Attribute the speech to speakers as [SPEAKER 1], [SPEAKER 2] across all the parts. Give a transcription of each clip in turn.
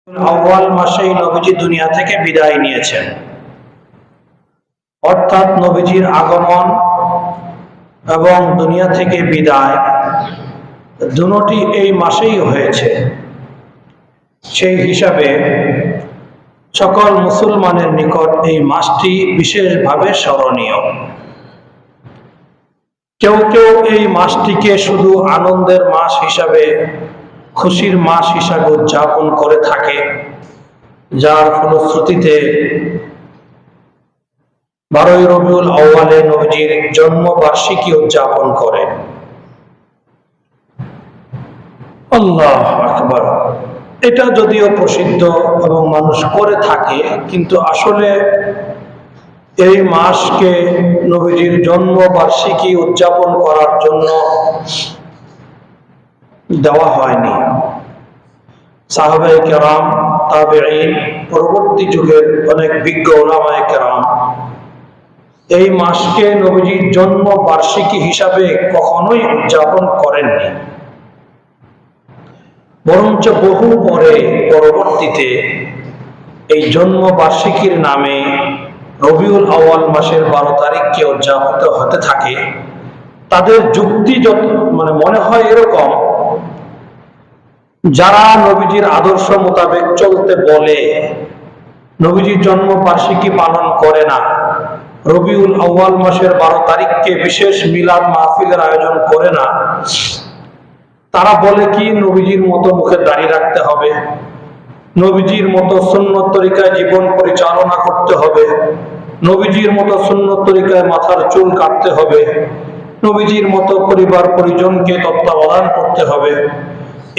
[SPEAKER 1] আউয়াল মাসেই নবীজি দুনিয়া থেকে বিদায় নিয়েছেন, অর্থাৎ নবীজির আগমন এবং দুনিয়া থেকে বিদায় দুটি এই মাসেই হয়েছে। সেই হিসাবে সকল মুসলমানের নিকট এই মাসটি বিশেষভাবে স্মরণীয়। কেউ কেউ এই মাসটিকে শুধু আনন্দের মাস হিসাবে, খুশির মাস হিসাবে উদযাপন করে থাকে, যার ফলশ্রুতিতে 12ই রবিউল আউয়ালে নবীজির জন্মবার্ষিকী উদযাপন করে। আল্লাহু আকবার। এটা যদিও প্রসিদ্ধ এবং মানুষ করে থাকে, কিন্তু আসলে এই মাসকে নবীজির জন্মবার্ষিকী উদযাপন করার জন্য দেওয়া হয়নি। সাহাবায়ে কেরাম, তাবেঈন, পরবর্তী যুগের অনেক বিজ্ঞ উলামায়ে কেরাম এই মাসকে নবীজির জন্মবার্ষিকী হিসাবে কখনোই উদযাপন করেননি, বরঞ্চ বহু পরে পরবর্তীতে এই জন্মবার্ষিকীর নামে রবিউল আউয়াল মাসের 12 তারিখকে উদযাপিত হতে থাকে। তাদের যুক্তি মনে হয় এরকম, যারা নবীজির আদর্শ মোতাবেক চলতে বলে, নবীজির জন্মবার্ষিকী পালন করে না, রবিউল আউয়াল মাসের 12 তারিখকে বিশেষ মিলাদ মাহফিলের আয়োজন করে না, তারা বলে কি নবীজির মতো মুখে দাড়ি রাখতে হবে, নবীজির মতো সুন্নত তরিকায় জীবন পরিচালনা করতে হবে, নবীজির মতো সুন্নত তরিকায় মাথার চুল কাটতে হবে, নবীজির মতো পরিবার পরিজনকে তত্ত্বাবধান করতে হবে।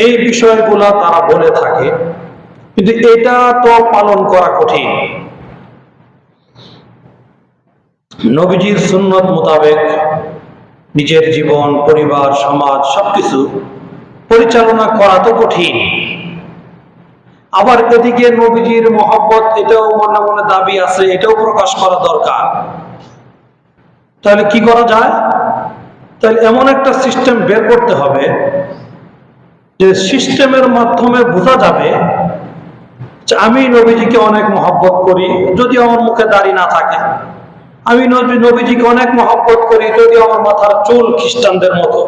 [SPEAKER 1] এই বিষয়গুলা তারা বলে থাকে, কিন্তু এটা তো পালন করা কঠিন। নবীজির সুন্নত মোতাবেক নিজের জীবন, পরিবার, সমাজ সবকিছু পরিচালনা করা তো কঠিন। আবার এদিকে নবীজির মহব্বত, এটাও মনে মনে দাবি আছে, এটাও প্রকাশ করা দরকার। তাহলে কি করা যায়? তাহলে এমন একটা সিস্টেম বের করতে হবে যে সিস্টেমের মাধ্যমে বোঝা যাবে যে আমি নবীজিকে অনেক মহব্বত করি, যদি আমার মুখে দাড়ি না থাকে। আমি নবীজিকে অনেক মহব্বত করি, যদি আমার মাথার চুল খ্রিস্টানদের মতো।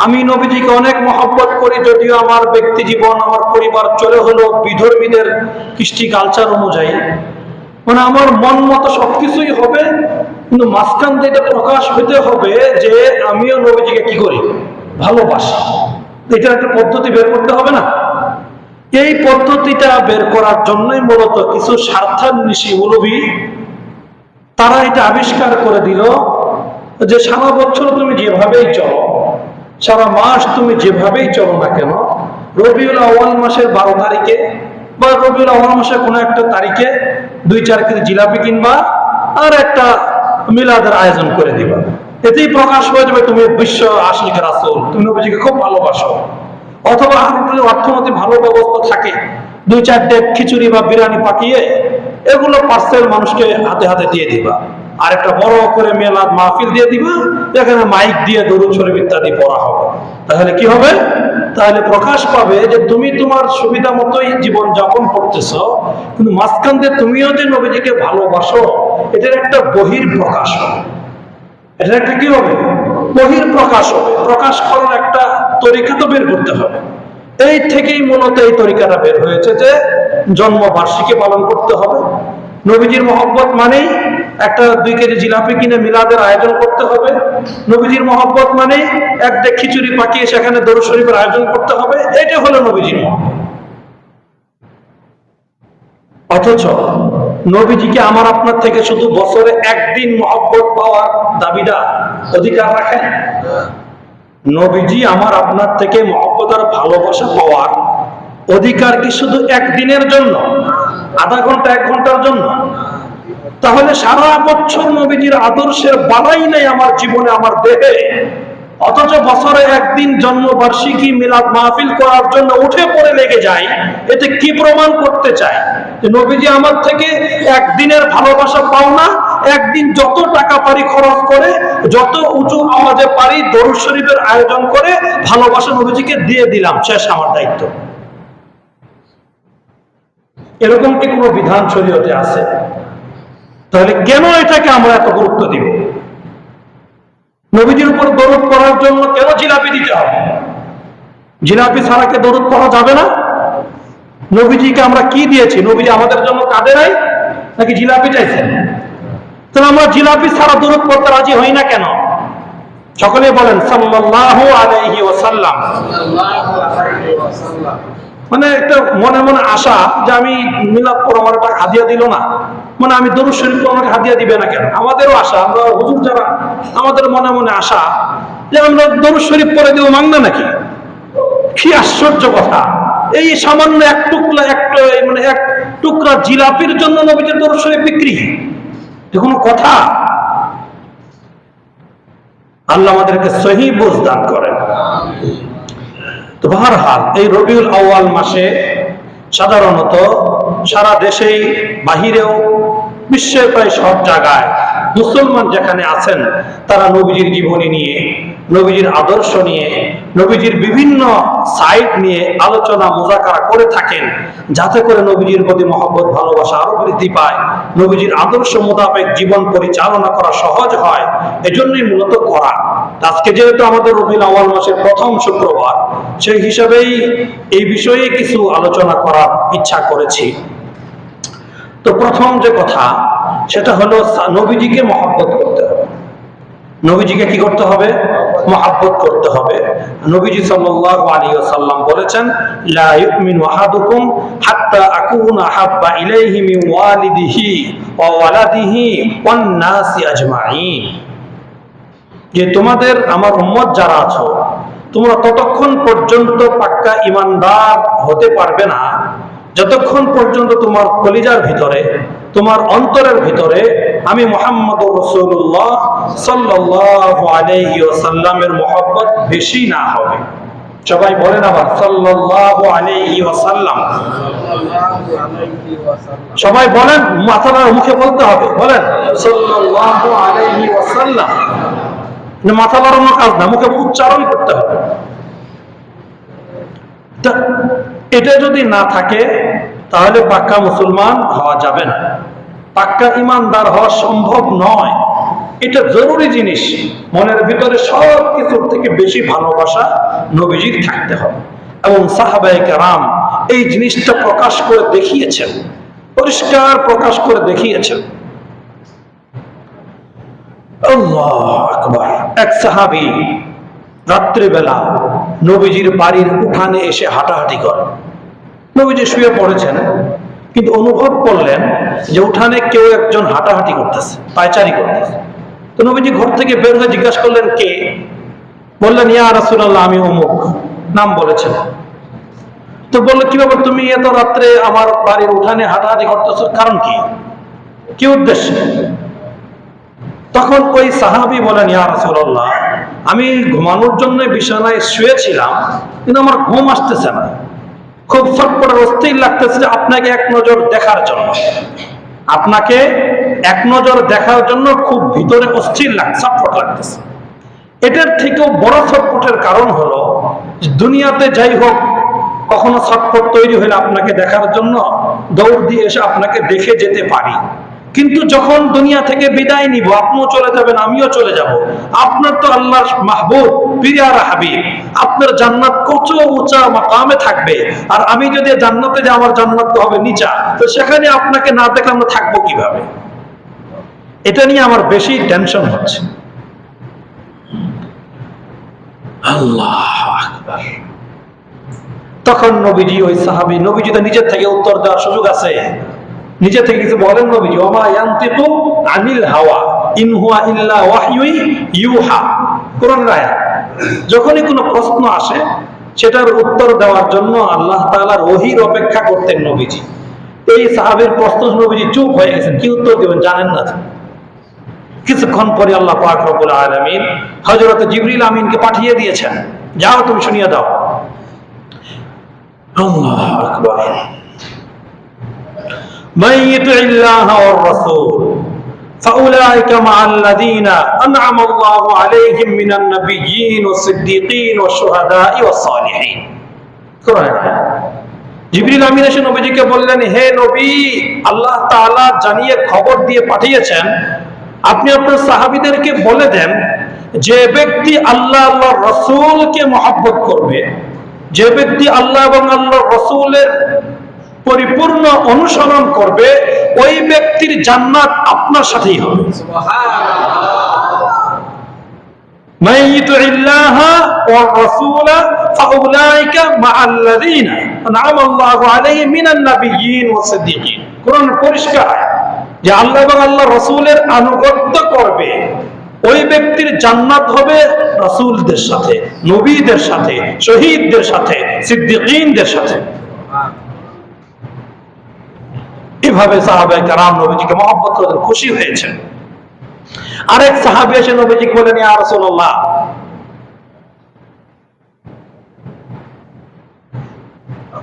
[SPEAKER 1] আমি নবীজিকে অনেক মহব্বত করি, যদিও আমার ব্যক্তি জীবন, আমার পরিবার চলে হলো বিধর্মীদের কৃষ্টি কালচার অনুযায়ী। মানে আমার মন মতো সবকিছুই হবে, কিন্তু মাঝখান থেকে প্রকাশ হতে হবে যে আমিও নবীজিকে কি করি, ভালোবাসি। এটা একটা পদ্ধতি বের করতে হবে না? এই পদ্ধতিটা বের করার জন্যই মূলত কিছু স্বার্থান্বেষী মৌলবী তারা এটা আবিষ্কার করে দিল যে সারা বছর তুমি যেভাবেই চলো, সারা মাস তুমি যেভাবেই চলো না কেন, রবিউল আউয়াল মাসের 12 তারিখে বা রবিউল আউয়াল মাসের কোনো একটা তারিখে 2-4 কেজি জিলাপি কিনবা আর একটা মিলাদের আয়োজন করে দিবা। এতেই প্রকাশ হয়ে যাবে তুমি বিশ্ব আশিক রাসূল, তুমি নবীজিকে খুব ভালোবাসো। অথবা অর্থনৈতিক ভালো ব্যবস্থা থাকে, 2-4 খিচুড়ি বা বিরিয়ানি পাকিয়ে এগুলো পার্সেল মানুষকে হাতে হাতে দিয়ে দিবা, আর একটা বড় করে মিলাদ মাহফিল দিয়ে দিবা, যেখানে মাইক দিয়ে দরুদ শরীফ ইত্যাদি পড়া হবে। তাহলে কি হবে? তাহলে প্রকাশ পাবে যে তুমি তোমার সুবিধা মতোই জীবন যাপন করতেছো, কিন্তু মাঝখান দিয়ে তুমিও যে নবীজিকে ভালোবাসো, এটার একটা বহির প্রকাশ হবে। এটা একটা কি হবে? বহির প্রকাশ হবে। প্রকাশ করার একটা তরিকা তো বের করতে হবে। এই থেকেই মূলত এই তরিকাটা বের হয়েছে যে জন্মবার্ষিকী পালন করতে হবে। নবীজির মহব্বত মানেই একটা 2 কেজি জিলাপি কিনে মিলাদের আয়োজন করতে হবে। নবীজির মহব্বত মানেই 1 ডেক খিচুড়ি পাকিয়ে সেখানে দরুদ শরীফের আয়োজন করতে হবে। এটা হলো নবীজির মহব্বত। অথচ নবীজিকে আমার আপনার থেকে শুধু বছরে 1 দিন মহব্বত পাওয়ার দাবিদার, অধিকার রাখেন? নবীজি আমার আপনার থেকে মহব্বত আর ভালোবাসা পাওয়ার অধিকার কি শুধু 1 দিনের জন্য, আধা ঘন্টা 1 ঘন্টার জন্য? তাহলে সারা বছর নবীজির আদর্শের বালাই নেই আমার জীবনে, আমার দেহে, অথচ বছরে 1 দিন জন্মবার্ষিকী মিলাদ মাহফিল করার জন্য উঠে পড়ে লেগে যায়। এতে কি প্রমাণ করতে চায়? যে নবীজি আমার থেকে 1 দিনের ভালোবাসা পাও না, 1 দিন যত টাকা পারি খরচ করে, যত উঁচু আওয়াজে পারি দরুদ শরীফের আয়োজন করে ভালোবাসা নবীজিকে দিয়ে দিলাম, শেষ আমার দায়িত্ব। এরকম কি কোনো বিধান শরীয়তে আছে? তাহলে কেন এটাকে আমরা এত গুরুত্ব দিব? নবীজির উপর দরুদ পড়ার জন্য কেন জিলাপি দিতে হবে? জিলাপি ছাড়া কি দরুদ পড়া যাবে না? নবীজিকে আমরা কি দিয়েছি? নবীজি আমাদের জন্য কাঁদে নাই নাকি জিলাপি চাইছেন? তাহলে আমরা জিলাপি ছাড়া দরুদ পড়তে রাজি হই না কেন? সকলে বলেন সাল্লাল্লাহু আলাইহি ওয়াসাল্লাম। মানে একটা মনে মনে আশা যে আমি মিলাদ পড়া আমার একটা হাদিয়া দিল না, মানে আমি দরুদ শরীফ আমাকে হাদিয়া দিবে না কেন? আমাদেরও আশা, আমরা হুজুর যারা, আমাদের মনে মনে আশা যে আমরা দরুদ শরীফ পড়ে দেবো, মাংনা নাকি? কি আশ্চর্য কথা! এই সামান্য এক টুকরা জিলাপির জন্য নবীজির দরুদ শরীফ বিক্রি, এ কোনো কথা? আল্লাহ আমাদেরকে সহিহ বুঝ দান করেন। তো বহরহাল এই রবিউল আউয়াল মাসে সাধারণত সারা দেশেই বাহিরেও বিশ্বের প্রায় সব জায়গায় মুসলমান যেখানে আছেন তারা নবীজির জীবনী নিয়ে, নবীজির আদর্শ নিয়ে, নবীজির বিভিন্ন সাইট নিয়ে আলোচনা মুযাকারা করে থাকেন, যাতে করে নবীজির প্রতি মহব্বত ভালোবাসা আরো বৃদ্ধি পায়, নবীজির আদর্শ মোতাবেক জীবন পরিচালনা করা সহজ হয়। এজন্যই মূলত করা। আজকে যেহেতু আমাদের রবিউল আউয়াল মাসের প্রথম শুক্রবার, সেই হিসাবেই এই বিষয়ে কিছু আলোচনা করার ইচ্ছা করেছি। তো প্রথম যে কথা সেটা হলো নবীজিকে মহব্বত করতে হবে। নবীজিকে কি করতে হবে? মহব্বত করতে হবে। নবীজি সাল্লাল্লাহু আলাইহি ওয়াসাল্লাম বলেছেন, লা ইউমিনু আহাদুকুম হাত্তা আকুনা আহাব্বা ইলাইহি মিন ওয়ালিদিহি ওয়া ওয়ালাদিহি ওয়ান নাসি আজমাইন। যে তোমাদের, আমার উম্মত যারা আছো, তোমরা ততক্ষণ পর্যন্ত পাক্কা ঈমানদার হতে পারবে না যতক্ষণ পর্যন্ত তোমার কলিজার ভিতরে, তোমার অন্তরের ভিতরে আমি মুহাম্মদুর রাসূলুল্লাহ সাল্লাল্লাহু আলাইহি ওয়াসাল্লামের মহব্বত বেশি না হবে। সবাই বলেন আবার সাল্লাল্লাহু আলাইহি ওয়াসাল্লাম। সবাই বলেন, মাথাটা মুখে বলতে হবে, বলেন সাল্লাল্লাহু আলাইহি ওয়াসাল্লাম। মাথা বাড়ানোর কাজ না, মুখে উচ্চারণ করতে হবে। এটা যদি না থাকে তাহলে পাক্কা মুসলমান হওয়া যাবে না, পাক্কা ঈমানদার হওয়া সম্ভব নয়। এটা জরুরি জিনিস। মনের ভিতরে সব কিছুর থেকে বেশি ভালোবাসা নবীজির থাকতে হবে, এবং সাহাবায়ে কেরাম এই জিনিসটা প্রকাশ করে দেখিয়েছেন, পরিষ্কার প্রকাশ করে দেখিয়েছেন। আল্লাহু আকবার। এক সাহাবী রাত্রিবেলা নবীজির বাড়ির উঠানে এসে হাঁটাহাঁটি করে। নবীজি শুয়ে পড়েছেন, কিন্তু অনুভব করলেন যে উঠানে কেউ একজন হাঁটাহাঁটি করতেছে, পায়চারি করতেছে। তো নবীজি ঘর থেকে বের হয়ে জিজ্ঞাসা করলেন, কে? বললেন, ইয়া রাসূলুল্লাহ, আমি অমুক, নাম বলেছেন। তো বললো, কি ব্যাপার, তুমি এত রাত্রে আমার বাড়ির উঠানে হাঁটাহাঁটি করতেছো, কারণ কি, কি উদ্দেশ্য? তখন ওই সাহাবী বলেন, ইয়া রাসূলুল্লাহ, আমি ঘুমানোর জন্য বিছানায় শুয়েছিলাম, কিন্তু আমার ঘুম আসতেছে না, খুব ছটপট অস্থির লাগতেছে যে আপনাকে এক নজর দেখার জন্য, আপনাকে এক নজর দেখার জন্য খুব ভিতরে অস্থির লাগছে, ছটপট লাগতেছে। এটার থেকেও বড় ছটপটের কারণ হলো, দুনিয়াতে যাই হোক, কখনো ছটপট তৈরি হলে আপনাকে দেখার জন্য দৌড় দিয়ে এসে আপনাকে দেখে যেতে পারি, কিন্তু যখন দুনিয়া থেকে বিদায় নিব, আপনিও চলে যাবেন, আমিও চলে যাব, আপনার তো আল্লাহর মাহবুব প্রিয়ার হাবিব, আপনার জান্নাত কত উঁচা মাকামে থাকবে, আর আমি যদি জান্নাতে যাই, আমার জান্নাত তো হবে নিচা, তো সেখানে আপনাকে না দেখলে আমরা থাকবো কিভাবে? এটা নিয়ে আমার বেশি টেনশন হচ্ছে। আল্লাহু আকবার। তখন নবীজি, ওই সাহাবী, নবীজি তো নিজের থেকে উত্তর দেওয়ার সুযোগ আছে, নিজে থেকে কিছু বলেন নবীজি, ওমা ইয়ানতিকু আনিল হাওয়া ইন হুয়া ইল্লা ওয়াহয়ু ইউহা। কোরআনের আয়াত। যখনই কোনো প্রশ্ন আসে সেটার উত্তর দেওয়ার জন্য আল্লাহ তাআলার ওহীর অপেক্ষা করতেন নবীজি। এই সাহাবীর প্রশ্ন নবীজি চুপ হয়ে গেছেন, কি উত্তর দেবেন জানেন না। কিছুক্ষণ পরে আল্লাহ পাক রব্বুল আলামিন হযরত জিবরিল আমিনকে পাঠিয়ে দিয়েছেন, যাও তুমি শুনিয়ে দাও। আল্লাহু আকবার। من يطع الله والرسول فأولئك مع الذين أنعم الله عليهم من النبيين والصديقين والشهداء والصالحين। জিবরিল আমিন এসে নবীজিকে বললেন, হে নবী, আল্লাহ তাআলা জানিয়ে খবর দিয়ে পাঠিয়েছেন, আপনি আপনার সাহাবীদেরকে বলে দেন, যে ব্যক্তি আল্লাহ আল্লাহর রাসূলকে মহব্বত করবে, যে ব্যক্তি আল্লাহ এবং আল্লাহর রাসূলের পরিপূর্ণ অনুসরণ করবে, ওই ব্যক্তির জান্নাত আপনার সাথেই হবে। মান ইউতিল্লাহা ওয়া রাসূলা ফাউলাইকা মাআল্লাযীনা আনআমা আল্লাহু আলাইহিম মিনান নাবিয়্যিন ওয়াস সিদ্দীকিন। কোরআন পরিষ্কার যে আল্লাহ এবং আল্লাহর রাসূলের আনুগত্য করবে, ওই ব্যক্তির জান্নাত হবে রাসূলদের সাথে, নবীদের সাথে, শহীদদের সাথে, সিদ্দীকিনদের সাথে। এভাবে সাহাবায়ে কেরাম নবীজিকে মহব্বত করে খুশি হয়েছেন। আরেক সাহাবী এসে নবীজিকে বলেন, ইয়া রাসূলুল্লাহ,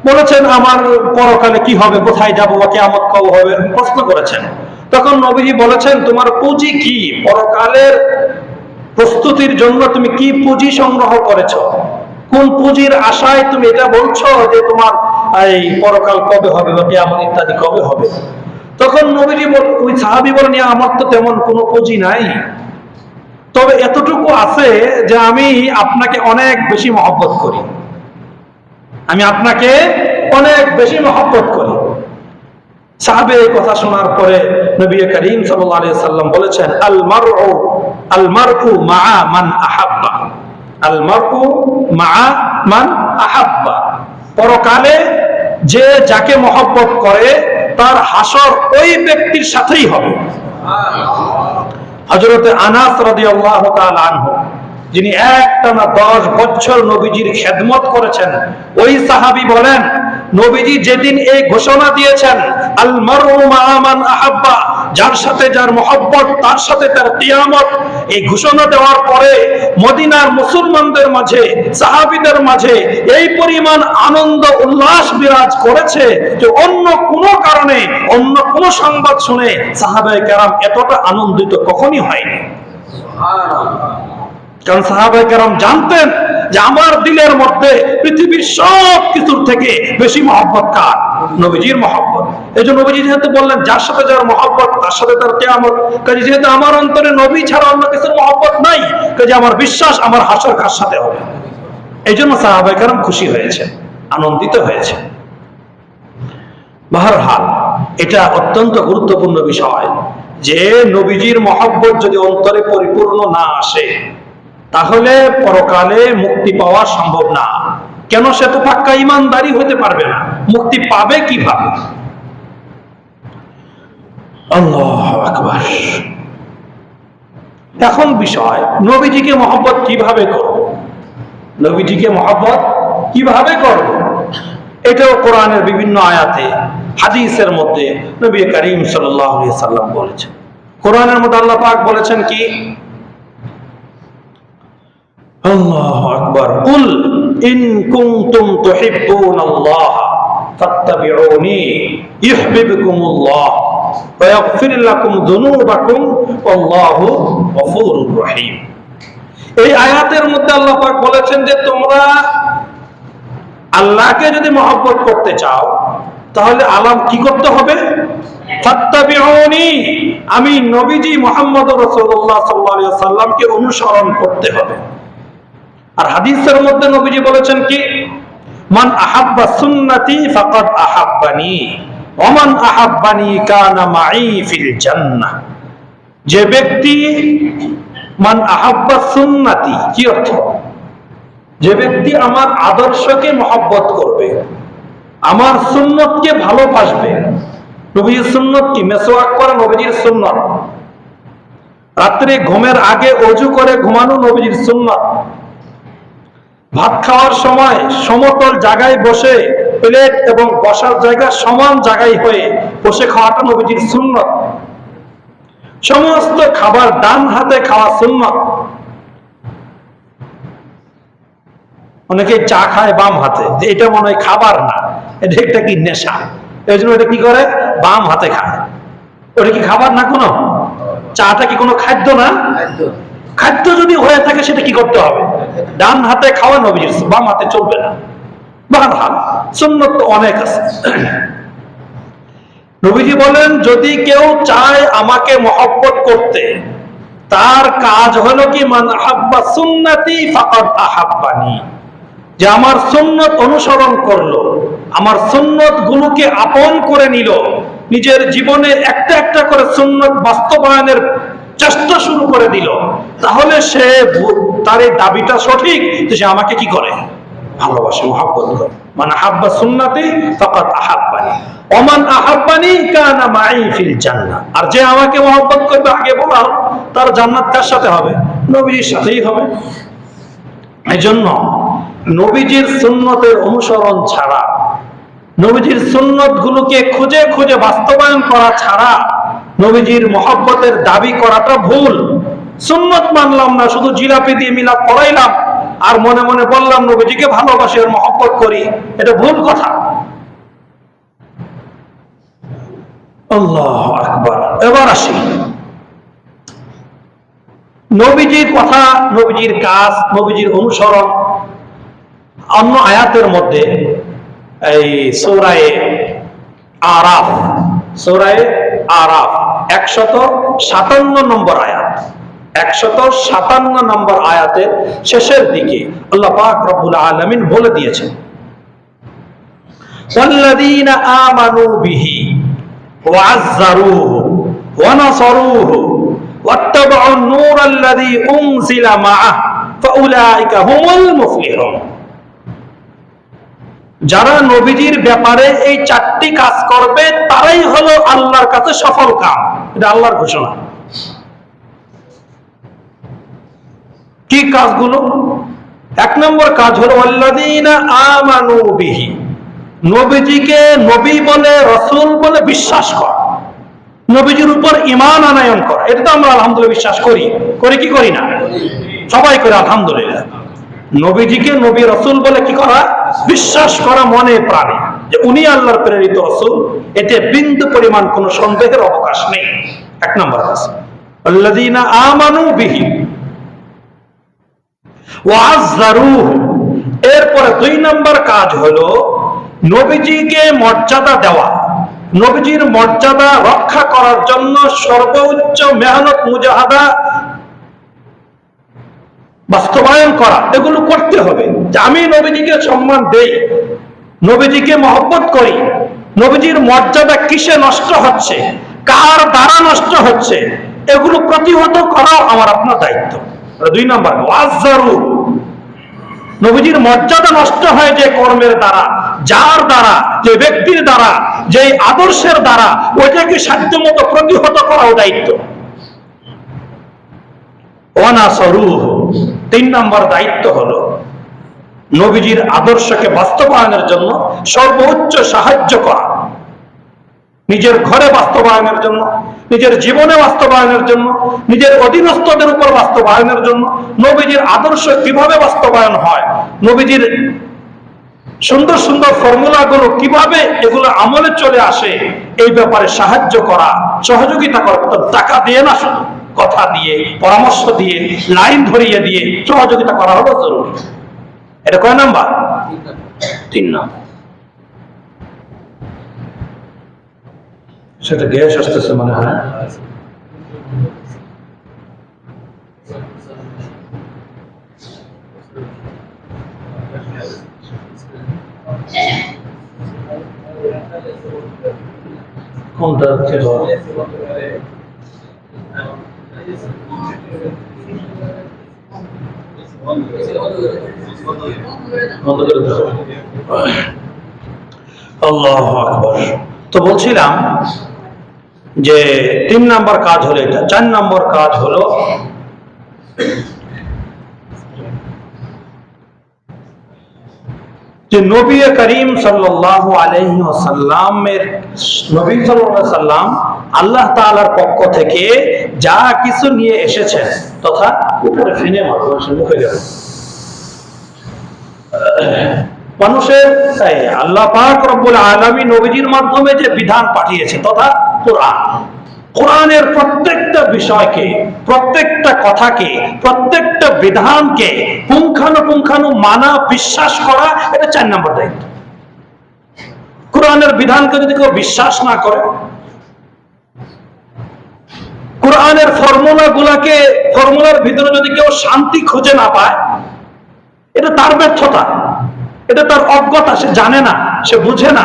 [SPEAKER 1] বলেছেন আমার পরকালে কি হবে, কোথায় যাব, কিয়ামত কবে হবে, প্রশ্ন করেছেন। তখন নবীজি বলেছেন, তোমার পুঁজি কি, পরকালের প্রস্তুতির জন্য তুমি কি পুঁজি সংগ্রহ করেছো, কোন পুঁজির আশায় তুমি এটা বলছো যে তোমার এই পরকাল কবে হবে বা কিয়ামত ইত্যাদি কবে হবে। তখন নবীজি ওই সাহাবী বলেন, আমার তো তেমন কোনো পুঁজি নাই, তবে এতটুকু আছে যে আমি আপনাকে অনেক বেশি মহব্বত করি, আমি আপনাকে অনেক বেশি মহব্বত করি। সাহাবে এই কথা শোনার পরে নবী করিম সাল্লাল্লাহু আলাইহি সাল্লাম বলেছেন, আল মারউ মাআ মান আহাব্বা, আল মারউ মাআ মান আহাব্বা। পরকালে যে যাকে মহব্বত করে তার হাসর ওই ব্যক্তির সাথেই হবে। হযরতে আনাস রাদিয়াল্লাহু তাআলা আনহু, যিনি একটানা 10 বছর নবীজির খেদমত করেছেন, ওই সাহাবী বলেন, নবীজি যেদিন এই ঘোষণা দিয়েছেন, আল মারউ মাআ মান আহাব্বা, যার সাথে যার মহব্বত তার সাথে তার কিয়ামত, এই ঘোষণা দেওয়ার পরে মদিনার মুসলমানদের মাঝে, সাহাবীদের মাঝে এই পরিমাণ আনন্দ উল্লাস বিরাজ করেছে যে অন্য কোনো কারণে, অন্য কোনো সংবাদ শুনে সাহাবায়ে কেরাম এতটা আনন্দিত কখনই হয়নি। সুবহানাল্লাহ। কারণ সাহাবায়ে কেরাম জানতেন যে আমার দিলের মধ্যে পৃথিবীর সব কিছুর থেকে বেশি মহব্বত কার, নবীজির মহব্বত। এই জন্য নবীজি যেহেতু বললেন, যার সাথে যার মহব্বত তার সাথে তার কিয়ামত, কাজে যেহেতু আমার অন্তরে নবী ছাড়া অন্য কিছুর মহব্বত নাই, কাজে আমার বিশ্বাস আমার হাসর কার সাথে হবে। এই জন্য সাহাবায়ে কেরাম খুশি হয়েছে, আনন্দিত হয়েছে। বাহরহাল, এটা অত্যন্ত গুরুত্বপূর্ণ বিষয় যে নবীজির মহব্বত যদি অন্তরে পরিপূর্ণ না আসে, তাহলে পরকালে মুক্তি পাওয়া সম্ভব না। কেন? সে তো পাক্কা ঈমানদারি হতে পারবে না, মুক্তি পাবে কিভাবে? আল্লাহু আকবার। এখন বিষয়, নবীজিকে মহব্বত কিভাবে করব, নবীজিকে মহব্বত কিভাবে করব? এটাও কোরআনের বিভিন্ন আয়াতে, হাদিসের মধ্যে নবী করিম সাল্লাল্লাহু আলাইহি সাল্লাম বলেছেন। কোরআনের মধ্যে আল্লাহ পাক বলেছেন কি, আল্লাহু আকবার, কুল ইন কুনতুম তুহিব্বুনাল্লাহ ফাত্তাবিউনি ইউহিব্বুকুমুল্লাহ ওয়া ইয়াগফির লাকুম যুনুবাকুম ওয়াল্লাহু গফুরুর রহিম। এই আয়াতের মধ্যে আল্লাহ পাক বলেছেন যে তোমরা আল্লাহকে যদি মহব্বত করতে চাও তাহলে আলাম কি করতে হবে? ফাত্তাবিউনি, আমি নবীজি মুহাম্মদুর রাসূলুল্লাহ সাল্লাল্লাহু আলাইহি ওয়াসাল্লামকে অনুসরণ করতে হবে। আর হাদিসের মধ্যে নবীজি বলেছেন কি, মান আহাব্বা সুন্নতি ফাকাদ আহাব্বানি ওয়া মান আহাব্বানি কানা মাই ফিল জান্নাহ। যে ব্যক্তি মান আহাব্বা সুন্নতি, কি অর্থ? যে ব্যক্তি আমার আদর্শকে মহব্বত করবে, আমার সুন্নতকে ভালোবাসবে। নবীজির সুন্নত কি? মেসওয়াক করা নবীজির সুন্নত, রাত্রে ঘুমের আগে ওযু করে ঘুমানো নবীজির সুন্নত, ভাত খাওয়ার সময় সমতল জায়গায় বসে প্লেট এবং বসার জায়গা সমান জায়গায় হয়ে বসে খাওয়াটা নবীজির সুন্নত, সমস্ত খাবার ডান হাতে খাওয়া সুন্নত। অনেকে চা খায় বাম হাতে, যে এটা মনে হয় খাবার না, এটা একটা কি নেশা, এই জন্য এটা কি করে বাম হাতে খায়। ওটা কি খাবার না? কোনো চাটা কি কোনো খাদ্য না? খাদ্য যদি হয়ে থাকে সেটা কি করতে হবে? ডান হাতে খাওয়া নবীজির, বাম হাতে চলবে না। বারহাল সুন্নত তো অনেক আছে। নবীজি বলেন, যদি কেউ চায় আমাকে মহব্বত করতে, তার কাজ হলো কি, মান আহাব্বা সুন্নতি ফাকাদ আহাব্বানি, যে আমার সুন্নত অনুসরণ করলো, আমার সুন্নত গুলোকে আপন করে নিল, নিজের জীবনে একটা একটা করে সুন্নত বাস্তবায়নের চেষ্টা শুরু করে দিল, তাহলে সে, তার এই দাবিটা সঠিক যে সে আমাকে কি করে, ভালোবাসে, মহব্বত করে। মান আহাব্বা সুন্নতি ফাকাদ আহাব্বানি ওমান আহাব্বানি কানা মাই ফিল জান্নাহ। আর যে আমাকে মহব্বত করবে, আগে বলা তার জান্নাত কার সাথে হবে? নবীর সাথেই হবে। এই জন্য নবীজির সুন্নতের অনুসরণ ছাড়া, নবীজির সুন্নত গুলোকে খুঁজে খুঁজে বাস্তবায়ন করা ছাড়া নবীজির মহব্বতের দাবি করাটা ভুল। সুন্নত মানলাম না, শুধু জিলাপি দিয়ে মিলাদ পড়াইলাম আর মনে মনে বললাম নবীজিকে ভালোবাসি আর মহব্বত করি, এটা ভুল কথা। আল্লাহু আকবার। এবার আসি নবীজির কথা, নবীজির কাজ, নবীজির অনুসরণ। অন্য আয়াতের মধ্যে এই সূরায়ে আরাফ, সূরায়ে আরাফ 157 নম্বর আয়াত, 157 নম্বর আয়াতের শেষের দিকে আল্লাহ পাক রব্বুল আলামিন বলে দিয়েছেন, ওয়াল্লাযীনা আমানু বিহি ওয়া আযযারুহু ওয়া নাসারুহু ওয়াত্তাবাউন নূরাল্লাযী উনজিলা মাআহু ফাউলাইকা হুমুল মুফলিহুন। যারা নবীজির ব্যাপারে এই চারটি কাজ করবে, তারাই হলো আল্লাহর কাছে সফল কাম। এটা আল্লাহর ঘোষণা। কি কাজগুলো? এক নম্বর কাজ হলো আল্লাযীনা আমানু বিহি, নবীজিকে নবী বলে, রাসূল বলে বিশ্বাস করা, নবীজির উপর ঈমান আনয়ন করা। এটা তো আমরা আলহামদুলিল্লাহ বিশ্বাস করি, করি কি করি না? সবাই করে আলহামদুলিল্লাহ। নবীজিকে নবী রাসূল বলে কি করা? বিশ্বাস করা মনে প্রাণে, যে উনি আল্লাহর প্রেরিত রাসূল, এতে বিন্দু পরিমাণ কোনো সন্দেহের অবকাশ নেই। এক নম্বর কাজ আল্লাযীনা আমানু বিহি ওয়া আযযারুহু। এরপরে দুই নম্বর কাজ হলো নবীজিকে মর্যাদা দেওয়া, নবীজির মর্যাদা রক্ষা করার জন্য সর্বোচ্চ মেহনত মুজাহাদা বাস্তবায়ন করা। এগুলো করতে হবে, যে আমি নবীজিকে সম্মান দেই, নবীজিকে মহব্বত করি, নবীজির মর্যাদা কিসে নষ্ট হচ্ছে, কার দ্বারা নষ্ট হচ্ছে, এগুলো প্রতিহত করা আমার আপনার দায়িত্ব। দুই নম্বর ওয়াজ্জারু, নবীজির মর্যাদা নষ্ট হয় যে কর্মের দ্বারা, যার দ্বারা, যে ব্যক্তির দ্বারা, যে আদর্শের দ্বারা, ওইটাকে সাধ্যমতো প্রতিহত করাও দায়িত্ব। ওয়ানাসারুহু, তিন নম্বর দায়িত্ব হলো নবীজির আদর্শকে বাস্তবায়নের জন্য সর্বোচ্চ সাহায্য করা, নিজের ঘরে বাস্তবায়নের জন্য, নিজের জীবনে বাস্তবায়নের জন্য, নিজের অধীনস্থদের উপর বাস্তবায়নের জন্য, নবীজির আদর্শ কিভাবে বাস্তবায়ন হয়, নবীজির সুন্দর সুন্দর ফর্মুলা গুলো কিভাবে এগুলো আমলে চলে আসে, এই ব্যাপারে সাহায্য করা, সহযোগিতা করা। টাকা দিয়ে না, শুধু কথা দিয়ে, পরামর্শ দিয়ে, লাইন ধরিয়ে দিয়ে সহযোগিতা করা হলো জরুরি। এটা কয় নাম্বার? তিন নাম্বার। সেটা গ্যাস আসতেছে মনে হয়। কোনটা ছিল? আল্লাহু আকবার। তো বলছিলাম যে তিন নাম্বার কাজ হলো এটা। চার নম্বর কাজ হলো যে নবী করিম সাল্লাল্লাহু আলাইহি ওয়াসাল্লামের, নবী সাল্লাল্লাহু আলাইহি ওয়াসাল্লাম আল্লাহ তাআলার পক্ষ থেকে যা কিছু নিয়ে এসেছেন, তথা উপরে ফেনে মুখে গেল মানুষের, তাই আল্লাহ পাক রব্বুল আলামিন নবীজির মাধ্যমে যে বিধান পাঠিয়েছে, তথা কুরআন, কোরআনের প্রত্যেকটা বিষয়কে, প্রত্যেকটা কথাকে, প্রত্যেকটা বিধানকে পুঙ্খানুপুঙ্খানু মানা, বিশ্বাস করা, এটা 4 নম্বর দায়িত্ব। কোরআনের বিধানকে যদি কেউ বিশ্বাস না করে, কোরআনের ফর্মুলার ভিতরে যদি কেউ শান্তি খুঁজে না পায়, এটা তার ব্যর্থতা, এটা তার অজ্ঞতা। সে জানে না, সে বুঝে না,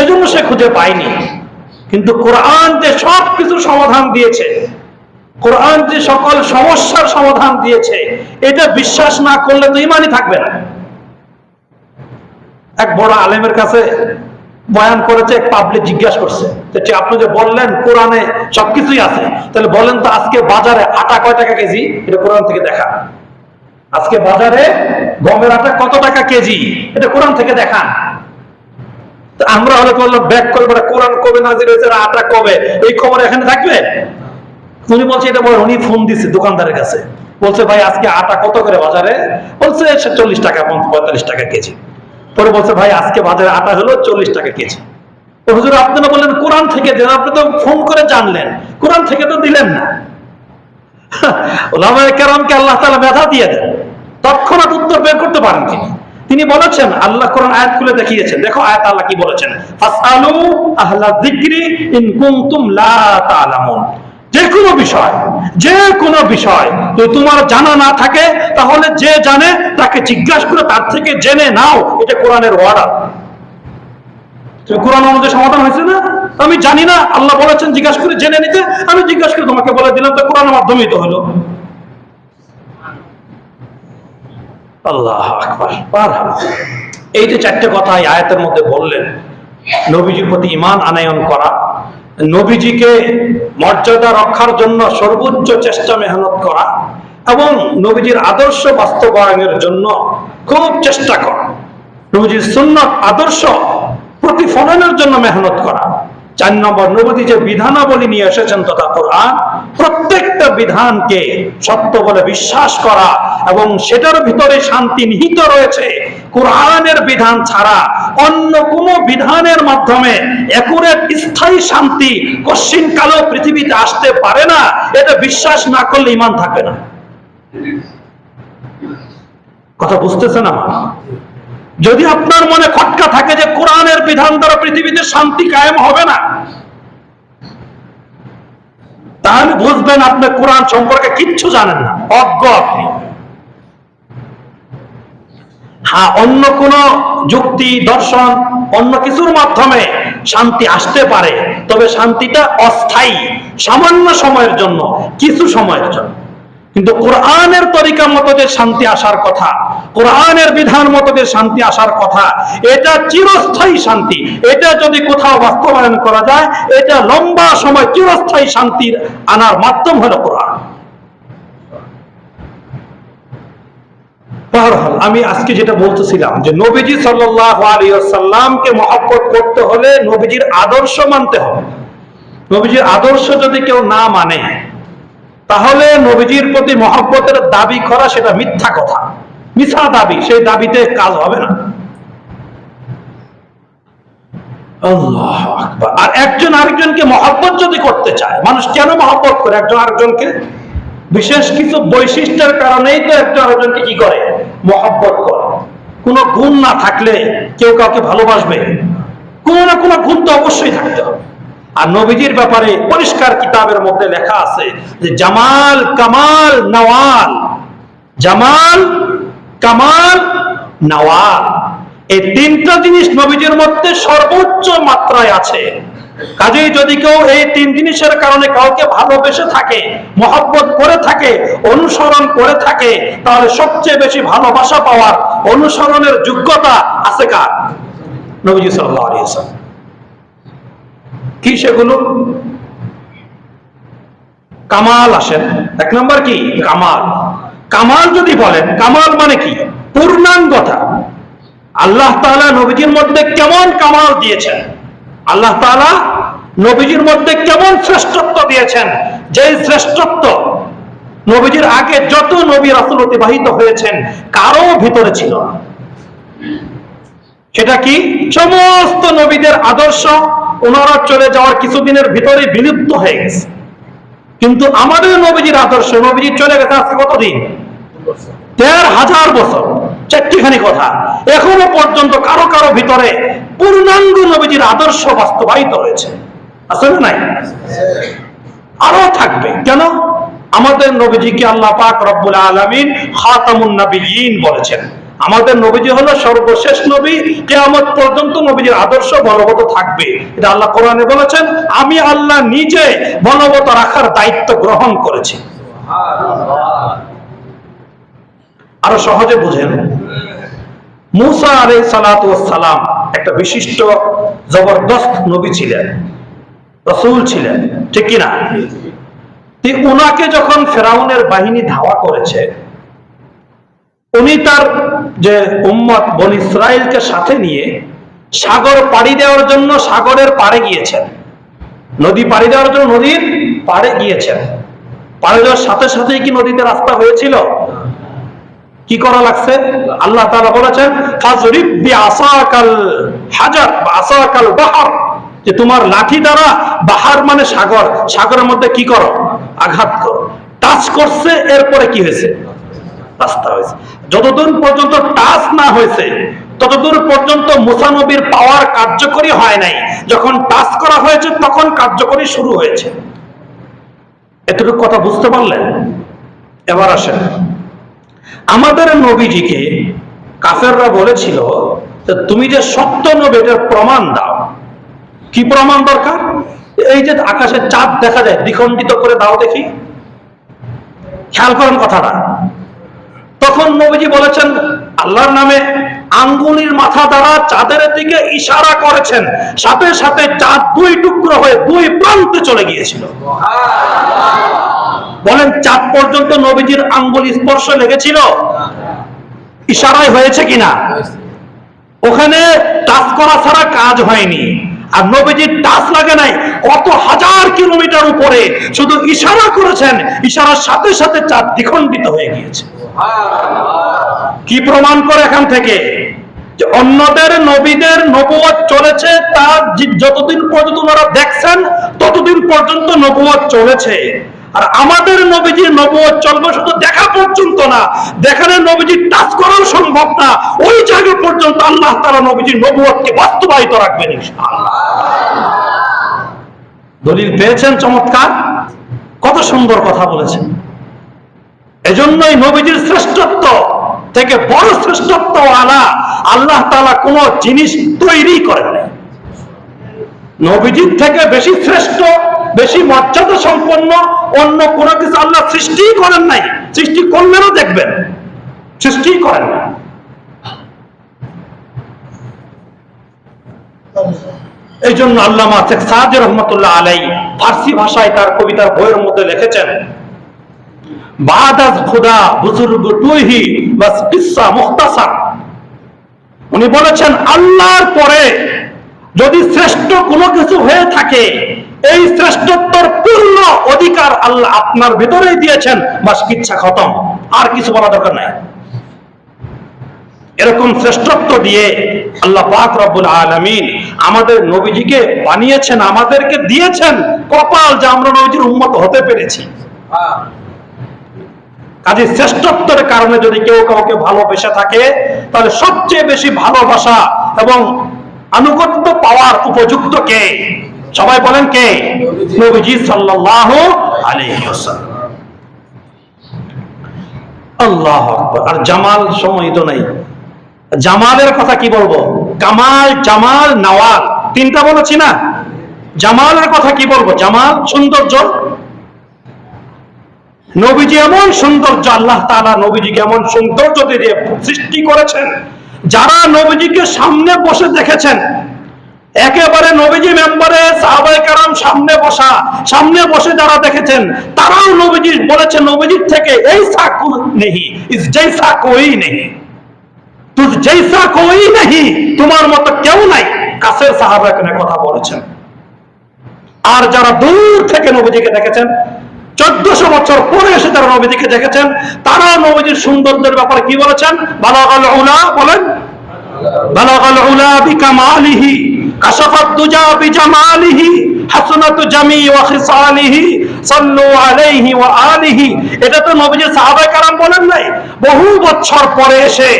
[SPEAKER 1] এজন্য সে খুঁজে পায়নি। কিন্তু কোরআন যে সব কিছু সমাধান দিয়েছে, কোরআন যে সকল সমস্যার সমাধান দিয়েছে, এটা বিশ্বাস না করলে তো ঈমানই থাকবে না। এক বড় আলেমের কাছে বয়ান করেছে, এক পাবলিক জিজ্ঞাসা করছে যে আপনি যে বললেন কোরআনে সবকিছুই আছে, তাহলে বলেন তো আজকে বাজারে আটা কয় টাকা কেজি? এটা কোরআন থেকে দেখা। আজকে বাজারে গমের আটা কত টাকা কেজি? এটা কোরআন থেকে দেখান। আমরা হলে বললাম ব্যাক করে কোরআন কবে নাজিল হয়েছে, আটা কবে, এই খবর এখানে থাকবে? উনি বলছে এটা বলে, উনি ফোন দিচ্ছে দোকানদারের কাছে, বলছে ভাই আজকে আটা কত করে বাজারে? বলছে 40 টাকা 45 টাকা কেজি। পরে বলছে ভাই আজকে বাজারে আটা হলো 40 টাকা কেজি। হুজুর আপনারা বললেন কোরআন থেকে দেন, আপনি তো ফোন করে জানলেন, কোরআন থেকে তো দিলেন না। ওলামায়ে কেরামকে আল্লাহ তাআলা মেধা দিয়ে দেন, তৎক্ষণাৎ উত্তর বের করতে পারেন তিনি বলেছেন, আল্লাহ কোরআন আয়াত খুলে দেখিয়েছেন। দেখো আয়াত আল্লাহ কি বলেছেন, ফাসআলু আহলা যিকরি ইন কুনতুম লা তা'লামুন। যে কোনো বিষয় যদি তোমার জানা না থাকে, তাহলে যে জানে তাকে জিজ্ঞাসা করে তার থেকে জেনে নাও। এটা কোরআনের ওয়ার্ডার। কোরআন অনুযায়ী সমাধান হয়েছে না? আমি জানি না, আল্লাহ বলেছেন জিজ্ঞাসা করে জেনে নিতে, আমি জিজ্ঞাসা করে তোমাকে বলে দিলাম, তো কোরআনের মাধ্যমেই তো হলো। আল্লাহু আকবার। এই যে 4টে কথা এই আয়াতের মধ্যে বললেন, নবীজির প্রতি ঈমান আনয়ন করা, নবীজিকে মর্যাদা রক্ষার জন্য সর্বোচ্চ চেষ্টা মেহনত করা, এবং নবীজির আদর্শ বাস্তবায়নের জন্য খুব চেষ্টা করা, নবীজির সুন্নাত আদর্শ প্রতিফলনের জন্য মেহনত করা। 4 নম্বর, নবী যে বিধানাবলী নিয়ে এসেছেন তথা কোরআন, প্রত্যেকটা বিধানকে সত্য বলে বিশ্বাস করা এবং সেটার ভিতরে শান্তি নিহিত রয়েছে। কোরআনের বিধান ছাড়া অন্য কোনো বিধানের মাধ্যমে একুরেট স্থায়ী শান্তি কশ্চিনকালেও পৃথিবীতে আসতে পারে না। এটা বিশ্বাস না করলে ঈমান থাকবে না। কথা বুঝতেছেন আমার? যদি আপনার মনে খটকা থাকে যে কোরআনের বিধান দ্বারা পৃথিবীতে শান্তি কায়েম হবে না, তাহলে বুঝবেন আপনি কোরআন সম্পর্কে কিচ্ছু জানেন না, অজ্ঞ আপনি। হ্যাঁ, অন্য কোন যুক্তি, দর্শন, অন্য কিছুর মাধ্যমে শান্তি আসতে পারে, তবে শান্তিটা অস্থায়ী, সামান্য সময়ের জন্য, কিছু সময়ের জন্য। কিন্তু কোরআনের তরিকা মতো যে শান্তি আসার কথা, কোরআনের বিধান মতো যে শান্তি আসার কথা, এটা চিরস্থায়ী শান্তি। এটা যদি কোথাও বাস্তবায়ন করা যায়, এটা লম্বা সময় চিরস্থায়ী শান্তির আনার মাধ্যম হলো কোরআন। আমি আজকে যেটা বলতেছিলাম যে নবীজি সাল্লাল্লাহু আলাইহি ওয়াসাল্লামকে মহব্বত করতে হলে নবীজির আদর্শ মানতে হবে। নবীজির আদর্শ যদি কেউ না মানে, তাহলে নবীজির প্রতি মহব্বতের দাবি করা সেটা মিথ্যা কথা, মিথ্যা দাবি, সেই দাবিতে কাজ হবে না। আল্লাহু আকবার। আর একজন আরেকজনকে মহব্বত যদি করতে চায়, মানুষ কেন মহব্বত করে একজন আরেকজনকে? বিশেষ কিছু বৈশিষ্ট্যের কারণেই তো একজন আরেকজনকে কি করে? মহব্বত করে। কোনো গুণ না থাকলে কেউ কাউকে ভালোবাসবে? কোনো না কোনো গুণ তো অবশ্যই থাকতে হবে। আর নবীজির ব্যাপারে পরিষ্কার কিতাবের মধ্যে লেখা আছে যে জামাল, কামাল, নওয়াল। জামাল, কামাল, নওয়াল, এই 3টা জিনিস নবীজির মধ্যে সর্বোচ্চ মাত্রায় আছে। কাজেই যদি কেউ এই 3 জিনিসের কারণে কাউকে ভালোবেসে থাকে, মহব্বত করে থাকে, অনুসরণ করে থাকে, তাহলে সবচেয়ে বেশি ভালোবাসা পাওয়ার, অনুসরণের যোগ্যতা আছে কার? নবীজি সাল্লাল্লাহু আলাইহি ওয়াসাল্লাম। কি সেগুলো? কামাল আসেন। 1 নম্বর কি? কামাল। কামাল যদি বলেন, কামাল মানে কি? পূর্ণাঙ্গতা। আল্লাহ তাআলা নবীজির মধ্যে কেমন কামাল দিয়েছেন, আল্লাহ তাআলা নবীজির মধ্যে কেমন শ্রেষ্ঠত্ব দিয়েছেন, যে শ্রেষ্ঠত্ব নবীজির আগে যত নবী রাসূল অতিবাহিত হয়েছেন কারো ভিতরে ছিল না। সেটা কি? সমস্ত নবীদের আদর্শ ওনারা চলে যাওয়ার কিছুদিনের ভিতরে বিলুপ্ত হয়ে গেছে। কিন্তু আমাদের নবীজির আদর্শ, নবীজি চলে গেছে আজকে কতদিন? ১৩,০০০ বছর। চারটিখানি কথা, এখনো পর্যন্ত কারো কারো ভিতরে পূর্ণাঙ্গ নবীজির আদর্শ বাস্তবায়িত হয়েছে, আছে না নাই? আরো থাকবে। কেন? আমাদের নবীজিকে আল্লাহ পাক রব্বুল আলামিন খাতামুন নবিয়্যিন বলেছেন। আমাদের নবীজি হলো সর্বশেষ নবী, কিয়ামত পর্যন্ত নবীজির আদর্শ বলবৎ থাকবে। এটা আল্লাহ কোরআনে বলেছেন, আমি আল্লাহ নিজে বলবৎ রাখার দায়িত্ব গ্রহণ করেছি। আরো সহজে বুঝেন, মুসা আলাইহিস সালাতু ওয়াস সালাম একটা বিশিষ্ট জবরদস্ত নবী ছিলেন, রাসূল ছিলেন, ঠিক কি না? উনাকে যখন ফেরাউনের বাহিনী ধাওয়া করেছে, উনি তার যে উম্মত বনী ইসরাইলকে সাথে নিয়ে সাগর পাড়ি দেওয়ার জন্য সাগরের পাড়ে গিয়েছেন, নদী পাড়ি দেওয়ার জন্য নদীর পাড়ে গিয়েছেন। পাড়ি দেওয়ার সাথে সাথেই কি নদীতে রাস্তা হয়েছিল? কি করা লাগছে? আল্লাহ তাআলা বলেছেন, ফাজরিব বিআসাকাল হাজার বা আসাকাল বাহর, যে তোমার লাঠি দ্বারা, বাহার মানে সাগর, সাগরের মধ্যে কি করো? আঘাত করো। টাচ করছে, এরপরে কি হয়েছে? রাস্তা হয়েছে। যতদূর পর্যন্ত টাচ না হয়েছে ততদূর পর্যন্ত মুসা নবীর পাওয়ার কার্যকরী হয় নাই। যখন টাচ করা হয়েছে তখন কার্যকরী শুরু হয়েছে। এতটুকু কথা বুঝতে পারলেন? এবার আসেন, আমাদের নবীজিকে কাফেররা বলেছিল যে তুমি যে সত্য নবী এটার প্রমাণ দাও। কি প্রমাণ দরকার? এই যে আকাশে চাঁদ দেখা যায়, দ্বিখণ্ডিত করে দাও দেখি। খেয়াল করেন কথাটা। তখন নবীজি বলেছেন, আল্লাহর নামে আঙ্গুলির মাথা দ্বারা চাঁদের দিকে ইশারা করেছেন, সাথে সাথে চাঁদ দুই টুকরো হয়ে দুই প্রান্তে চলে গিয়েছিল। বলেন, চাঁদ পর্যন্ত নবীজির আঙ্গুল স্পর্শ লেগেছিল? ইশারায় হয়েছে কিনা? ওখানে টাচ করা ছাড়া কাজ হয়নি। আর নবীজির টাচ লাগে নাই, কত হাজার কিলোমিটার উপরে শুধু ইশারা করেছেন, ইশারার সাথে সাথে চাঁদ দ্বিখণ্ডিত হয়ে গিয়েছে। কি প্রমাণ করে এখান থেকে? যে অন্যদের নবীদের নবুয়ত চলেছে, তার যতদিন পর্যন্ত ওনারা দেখছেন ততদিন পর্যন্ত নবুয়ত চলেছে। আর আমাদের নবীজির নবুয়ত চলবে শুধু দেখা পর্যন্ত না, দেখালে নবীজির টাচ করাও সম্ভব না। ওই জায়গা পর্যন্ত আল্লাহ তাআলা নবীজির নবুয়তকে বাস্তবায়িত রাখবেন ইনশাআল্লাহ। দলিল পেয়েছেন? চমৎকার, কত সুন্দর কথা বলেছেন। এজন্যই নবীজির শ্রেষ্ঠত্ব থেকে বড় শ্রেষ্ঠত্ব আল্লাহ তাআলা কোন জিনিস তৈরি করেন নাই। নবীজির থেকে বেশি শ্রেষ্ঠ, বেশি মর্যাদা সম্পন্ন অন্য কোন কিছু আল্লাহ সৃষ্টি করেন নাই। সৃষ্টি করলেও দেখবেন সৃষ্টি করেন না। এই জন্য আল্লামা শেখ সাদি রহমতুল্লাহ আলাইহি ফার্সি ভাষায় তার কবিতার বইয়ের মধ্যে লিখেছেন, বাদাজ খুদা বুজুর্গ তুহি বাস কিসসা মুখতাসার। উনি বলেছেন, আল্লাহর পরে যদি শ্রেষ্ঠ কোনো কিছু হয়ে থাকে, এই শ্রেষ্ঠত্বর পূর্ণ অধিকার আল্লাহ আপনার ভিতরেই দিয়েছেন, বাস কিচ্ছা খতম, আর কিছু বলা দরকার নাই। এরকম শ্রেষ্ঠত্ব দিয়ে আল্লাহ পাক রব্বুল আলামিন আমাদের নবীজিকে বানিয়েছেন, আমাদেরকে দিয়েছেন। কপাল যে আমরা নবীজির উম্মত হতে পেরেছি। কাজে শ্রেষ্ঠত্বের কারণে যদি কেউ কাউকে ভালোবেসে থাকে, তাহলে সবচেয়ে বেশি ভালোবাসা এবং আনুগত্য পাওয়ার উপযুক্ত কে? সবাই বলেন কে? নবীজি সাল্লাল্লাহু আলাইহি ওয়াসাল্লাম। আল্লাহু আকবার। আর জামাল, সময় তো নাই, জামালের কথা কি বলবো? কামাল, জামাল, নওয়াল, তিনটা বলেছি না? জামালের কথা কি বলবো? জামাল সৌন্দর্য। নবীজি এমন সৌন্দর্য, আল্লাহ তাআলা নবীজিকে এমন সৌন্দর্য দিয়ে সৃষ্টি করেছেন, যারা নবীজিকে সামনে বসে দেখেছেন, একেবারে নবীজি মেম্বারে সাহাবায়ে কেরাম সামনে বসে যারা দেখেছেন, তারাও নবীজি বলেছেন, নবীজির থেকে এইসা নেই, ইস জৈসা কোই নেই, তুজ জৈসা কোই নেই, তোমার মতো কেউ নাই। কাছের সাহাবায়ে কেরাম কথা বলেছেন। আর যারা দূর থেকে নবীজিকে দেখেছেন, 1400 বছর পরে এসে যারা নবীজিকে দেখেছেন, তারা নবীজির সৌন্দর্যের ব্যাপারে কি বলেছেন? বালাগাল উলা, বলেন বালাগাল উলা বিকামালিহি কাশাফাত দুজা বিজামালিহি হাসনাতু জামি ওয়া খিসালিহি সাল্লু আলাইহি ওয়া আলিহি। এটা তো নবীজির সাহাবায়ে কেরাম বলেন নাই, বহু বছর পরে এসে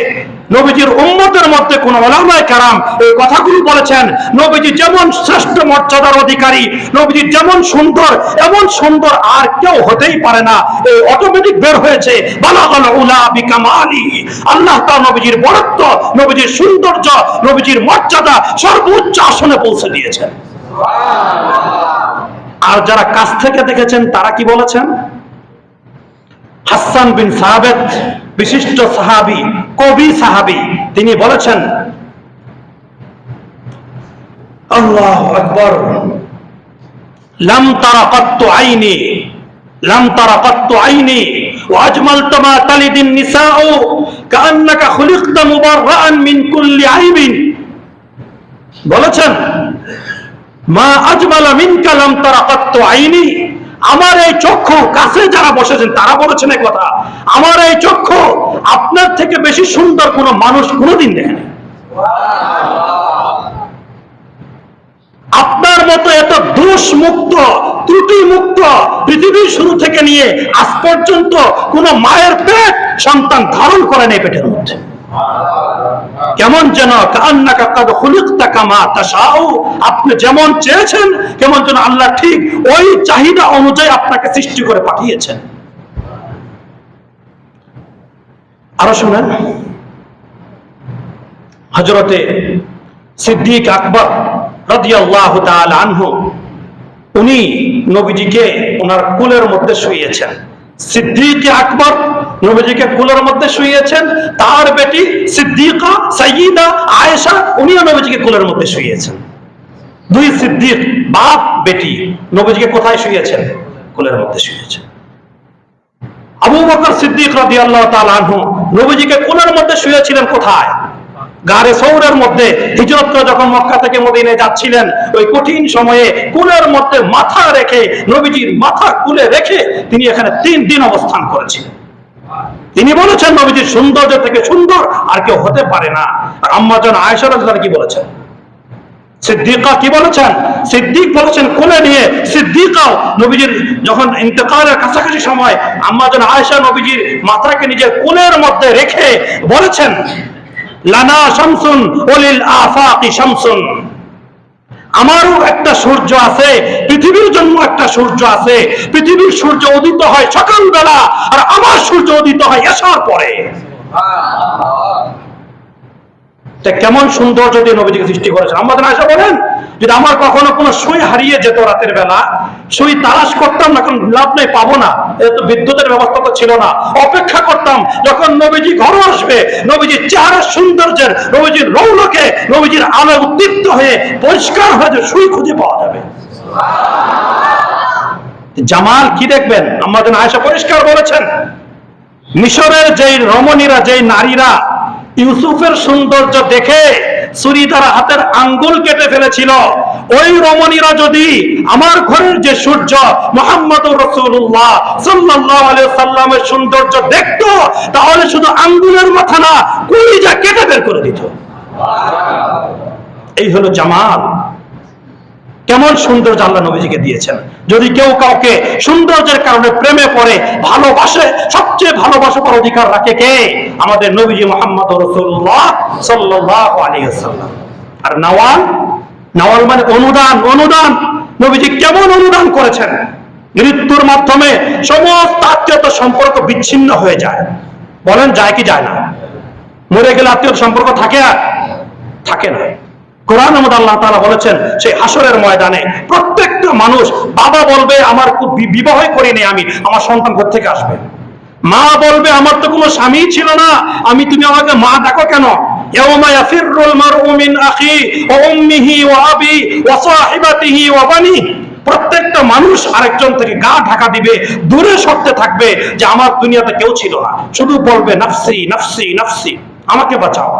[SPEAKER 1] নবীজির উম্মতের মধ্যে কোন উলামায়ে কেরাম এই কথাগুলো বলেছেন। নবীজি যেমন শ্রেষ্ঠ মর্যাদার অধিকারী, নবীজি যেমন সুন্দর, এমন সুন্দর আর কেউ হতেই পারে না। এই অটোমেটিক বের হয়েছে বালাগাল উলা বিকামালিহি। আল্লাহ তাআলা নবীজির বরত্ব, নবীজির সৌন্দর্য, নবীজির মর্যাদা সর্বোচ্চ আসনে পৌঁছে দিয়েছেন। আর যারা কাছ থেকে দেখেছেন তারা কি বলেছেন? হাসান বিন সাবিত, বিশিষ্ট সাহাবী, কবি সাহাবী, তিনি বলেছেন আল্লাহু আকবার, লাম তারা কাত্তু আইনি, লাম তারা কাত্তু আইনি ওয়া আজমালতু মা তালিদিন নিসাউ কাআন্নাকা খুলিকতা মুবাররাআন মিন কুল্লি আইবিন। বলেছেন মা আজমালা মিনকা লাম তারা কাত্তু আইনি, আমার এই চক্ষু, কাছে যারা বসেছেন তারা বলেছেন এই কথা, আমার এই চক্ষু আপনার থেকে বেশি সুন্দর কোন মানুষ কোনদিন দেখেনি। আপনার মতো এত দোষ মুক্ত, ত্রুটি মুক্ত পৃথিবীর শুরু থেকে নিয়ে আজ পর্যন্ত কোন মায়ের পেট সন্তান ধারণ করেন এই পেটের মধ্যে। কেমন যেন কাআন্নাকা কাদ খুলিকতা কামা তাশাউ, আপনি যেমন চেয়েছেন কেমন যেন আল্লাহ ঠিক ওই চাহিদা অনুযায়ী আপনাকে সৃষ্টি করে পাঠিয়েছেন। আরো শুনেন, হযরতে সিদ্দিক আকবর রাদিয়াল্লাহু তাআলা আনহু, উনি নবীজিকে ওনার কোলের মধ্যে শুইয়েছেন। সিদ্দিক আকবর নবীজিকে কোলের মধ্যে শুইয়েছেন, তার বেটি সিদ্দিকা সাইয়্যিদা আয়েশা উনিও নবীজিকে কোলের মধ্যে শুইয়েছেন। দুই সিদ্দিক, বাপ বেটি, নবীজিকে কোথায় শুইয়েছেন? কোলের মধ্যে শুইয়েছেন। আবু বকর সিদ্দিক রাদিয়াল্লাহু তাআলা আনহু নবীজিকে কোলের মধ্যে শুইয়েছিলেন কোথায়? গারে সৌরের মধ্যে হিজরত করে যখন মক্কা থেকে মদিনায় যাচ্ছিলেন, ওই কঠিন সময়ে কোলের মধ্যে মাথা রেখে, নবীজির মাথা কোলে রেখে তিনি এখানে 3 দিন অবস্থান করেছিলেন। তিনি বলেছেন নবীজির সৌন্দর্য থেকে সুন্দর আর কেউ হতে পারে না। আর আম্মা জান আয়েশা রাদিয়াল্লাহু কি বলেছেন? সিদ্দিকা কি বলেছেন? সিদ্দিক বলেছেন কোলে নিয়ে, সিদ্দিকাও নবীজির যখন ইন্তেকালের কাছাকাছি সময় আম্মা জান আয়েশা নবীজির মাথাকে নিজের কোলের মধ্যে রেখে বলেছেন লানা শামসুন ওয়ালিল আফাকি শামসুন, আমারও একটা সূর্য আছে, পৃথিবীর জন্য একটা সূর্য আছে। পৃথিবীর সূর্য উদিত হয় সকালবেলা, আর আমার সূর্য উদিত হয় এশার পরে। কেমন সুন্দর যদি নবীজিকে সৃষ্টি করেছেন। আমাদের আয়েশা বলেন যদি আমার কখনো কোনো সুই হারিয়ে যেত রাতের বেলা, সুই তালাশ করতাম না, কারণ লাভ নেই, পাবো না, এত বিদ্যুতের ব্যবস্থা তো ছিল না, অপেক্ষা করতাম যখন নবীজি ঘরে আসবে, নবীজির চেহারা সৌন্দর্যের, নবীজির রৌনকে, নবীজির আলো উদ্দীপ্ত হয়ে পরিষ্কার হয়ে যে সুই খুঁজে পাওয়া যাবে। জামাল কি দেখবেন? আমাদের আয়েশা পরিষ্কার বলেছেন মিশরের যেই রমণীরা, যেই নারীরা ইউসুফের সৌন্দর্য দেখে ছুরি দ্বারা হাতের আঙ্গুল কেটে ফেলেছিল, ওই রমণীরা যদি আমার ঘরের যে সূর্য মুহাম্মদুর রাসূলুল্লাহ সাল্লাল্লাহু আলাইহি সাল্লামের সৌন্দর্য দেখতো, তাহলে শুধু আঙ্গুলের মাথা না, কলিজা কেটে বের করে দিত। এই হলো জামাল। কেমন সৌন্দর্য আল্লাহ নবীজিকে দিয়েছেন। যদি কেউ কাউকে সৌন্দর্যের কারণে প্রেমে পড়ে, ভালোবাসে, সবচেয়ে ভালোবাসার অধিকার রাখে কে? আমাদের নবীজি মুহাম্মদুর রাসূলুল্লাহ সাল্লাল্লাহু আলাইহি ওয়াসাল্লাম। আর নওয়াল, নওয়াল মানে অনুদান। অনুদান নবীজি কেমন অনুদান করেছেন? মৃত্যুর মাধ্যমে সমস্ত আত্মীয়তার সম্পর্ক বিচ্ছিন্ন হয়ে যায়। বলেন যায় কি যায় না? মরে গেলে আত্মীয়তার সম্পর্ক থাকে? আর থাকে না। কোরআনের মধ্যে আল্লাহ তাআলা বলেছেন সেই হাসরের ময়দানে প্রত্যেকটা মানুষ, বাবা বলবে আমার বিবাহ করিনি আমি, আমার সন্তান কোথা থেকে আসবে? মা বলবে আমার তো কোনো স্বামী ছিল না, আমি, তুমি আমাকে মা ডাকো কেন? ইয়াউমা ইয়াফিরুল মারউ মিন আখি ওয়া উম্মিহি ওয়া আবি ওয়া সাহিবাতিহি ওয়া বানি। প্রত্যেকটা মানুষ আরেকজন থেকে গা ঢাকা দিবে, দূরে সরতে থাকবে যে আমার দুনিয়াতে কেউ ছিল না, শুধু বলবে নাফসি নাফসি নাফসি, আমাকে বাঁচাও।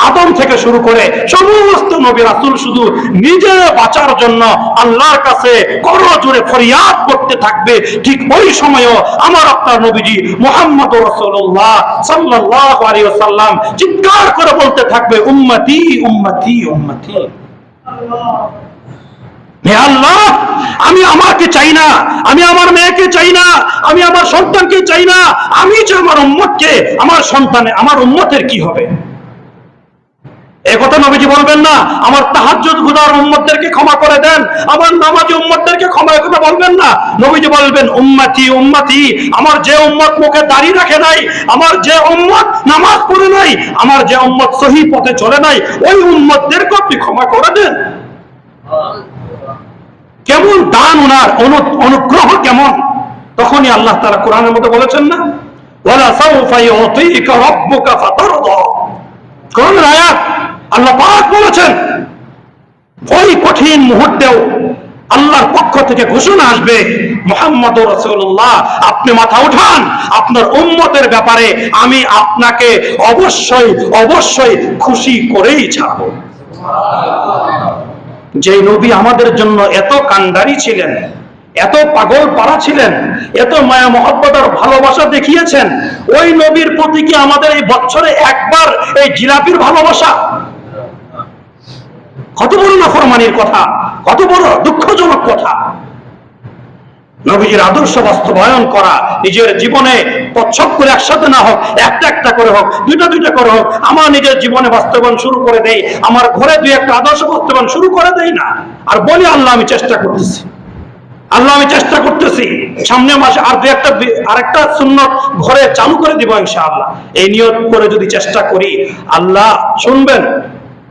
[SPEAKER 1] আদম থেকে শুরু করে সমস্ত নবী রাসূল শুধু নিজে বাঁচার জন্য আল্লাহর কাছে করজোড়ে ফরিয়াদ করতে থাকবে। ঠিক ওই সময়ও আমার আপনার নবীজি মুহাম্মদ রাসূলুল্লাহ সাল্লাল্লাহু আলাইহি ওয়াসাল্লাম চিৎকার করে বলতে থাকবে, উম্মতি উম্মতি উম্মতি। হে আল্লাহ, আমি আমাকে চাই না, আমি আমার মেয়েকে চাই না, আমি আমার সন্তানকে চাই না, আমি যে আমার উম্মতকে, আমার সন্তানে, আমার উম্মতের কি হবে? এ কথা নবীজি বলবেন না, আমার তাহাজ্জুদ গুজার উম্মতদেরকে ক্ষমা করে দেন, আমার নামাজি উম্মতদেরকে ক্ষমা, কথা বলবেন না। নবীজি বলবেন, উম্মতি উম্মতি, আমার যে উম্মত মুখে দাড়ি রাখে নাই, আমার যে উম্মত নামাজ পড়ে নাই, আমার যে উম্মত সহিহ পথে চলে নাই, ওই উম্মতদেরকে আপনি ক্ষমা করে দেন। কেমন দান ওনার, অনুগ্রহ কেমন! তখনই আল্লাহ তাআলা কোরআনের মধ্যে বলেছেন না, ওয়ালা সাউফা ইউতিকা রাব্বুকা ফাতারদা। কোরআনের আয়াত, আল্লাহ পাক বলেছেন, ওই কঠিন মুহূর্তেও আল্লাহর পক্ষ থেকে ঘোষণা আসবে, মুহাম্মদুর রাসূলুল্লাহ, আপনি মাথা উঠান, আপনার উম্মতের ব্যাপারে আমি আপনাকে অবশ্যই অবশ্যই খুশি করেই ছাড়ব। যে নবী আমাদের জন্য এত কান্ডারি ছিলেন, এত পাগল পাড়া ছিলেন, এত মায়া মহব্বত আর ভালোবাসা দেখিয়েছেন, ওই নবীর প্রতি কি আমাদের এই বছরে একবার এই জিলাপির ভালোবাসা? কত বড় নাফরমানির কথা, কত বড় দুঃখজনক কথা। নবীজির আদর্শ বাস্তবায়ন করা, নিজের জীবনে প্রচ্ছদ করে একসাথে না হোক, একটা একটা করে হোক, দুইটা দুইটা করে হোক, আমার নিজের জীবনে বাস্তবায়ন শুরু করে দেই, আমার ঘরে দুই একটা আদর্শ বাস্তবায়ন শুরু করে দেই না, আর বলি আল্লাহ আমি চেষ্টা করতেছি, আল্লাহ আমি চেষ্টা করতেছি, সামনের মাসে আর দুই একটা আরেকটা সুন্নত ঘরে চালু করে দিব ইনশাআল্লাহ। এই নিয়ত করে যদি চেষ্টা করি, আল্লাহ শুনবেন,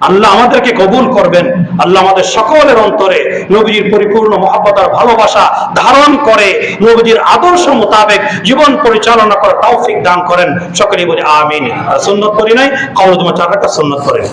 [SPEAKER 1] আল্লাহ আমাদেরকে কবুল করবেন। আল্লাহ আমাদের সকলের অন্তরে নবীজির পরিপূর্ণ মহব্বত আর ভালোবাসা ধারণ করে নবীজির আদর্শ মোতাবেক জীবন পরিচালনা করার তৌফিক দান করেন। সকলেই বলি আমিন। সুন্নত করি নাই, কওল তোমার 4 রাকাত সুন্নত করেন।